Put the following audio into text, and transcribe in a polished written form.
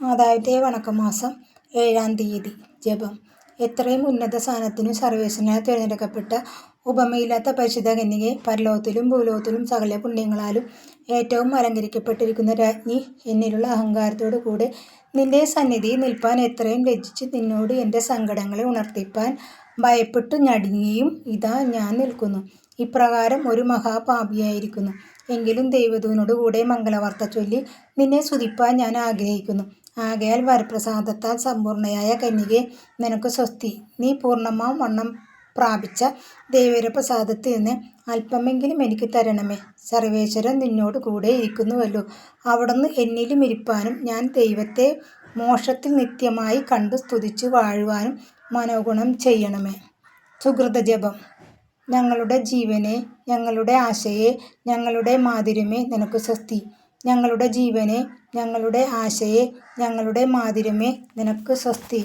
മാതാവിൻ്റെ വണക്കമാസം 7-ാം തീയതി. ജപം. എത്രയും ഉന്നത സ്ഥാനത്തിനു സർവേശ്വരനാൽ തിരഞ്ഞെടുക്കപ്പെട്ട ഉപമയില്ലാത്ത പരിശുദ്ധ കന്യകേ, പരലോകത്തിലും ഭൂലോകത്തിലും സകല പുണ്യങ്ങളാലും ഏറ്റവും അലങ്കരിക്കപ്പെട്ടിരിക്കുന്ന രാജ്ഞി, എന്നിലുള്ള അഹങ്കാരത്തോടു കൂടെ നിന്റെ സന്നിധിയിൽ നിൽപ്പാൻ എത്രയും ലജ്ജിച്ച് നിന്നോട് എൻ്റെ സങ്കടങ്ങളെ ഉണർത്തിപ്പാൻ ഭയപ്പെട്ടു ഞടുങ്ങിയും ഇതാ ഞാൻ നിൽക്കുന്നു. ഇപ്രകാരം ഒരു മഹാപാപിയായിരിക്കുന്നു. എങ്കിലും ദൈവദൂതനോടു കൂടെ മംഗളവാർത്ത ചൊല്ലി നിന്നെ സ്തുതിപ്പാൻ ഞാൻ ആഗ്രഹിക്കുന്നു. ആകയാൽ വരപ്രസാദത്താൽ സമ്പൂർണ്ണയായ കന്യകേ, നിനക്ക് സ്വസ്തി. നീ പൂർണ്ണമാം വണ്ണം പ്രാപിച്ച ദൈവപ്രസാദത്തിൽ നിന്ന് അല്പമെങ്കിലും എനിക്ക് തരണമേ. സർവേശ്വരൻ നിന്നോട് കൂടെ ഇരിക്കുന്നുവല്ലോ. അവിടുന്ന് എന്നിലും ഇരിപ്പാനും ഞാൻ ദൈവത്തെ മോക്ഷത്തിൽ നിത്യമായി കണ്ടു സ്തുതിച്ചു വാഴുവാനും മനോഗുണം ചെയ്യണമേ. സുകൃതജപം. ഞങ്ങളുടെ ജീവനെ, ഞങ്ങളുടെ ആശയെ, ഞങ്ങളുടെ മാധുര്യമേ, നിനക്ക് സ്വസ്തി. ഞങ്ങളുടെ ജീവനെ, ഞങ്ങളുടെ ആശയെ, ഞങ്ങളുടെ മാധുര്യമേ, നിനക്ക് സ്വസ്തി.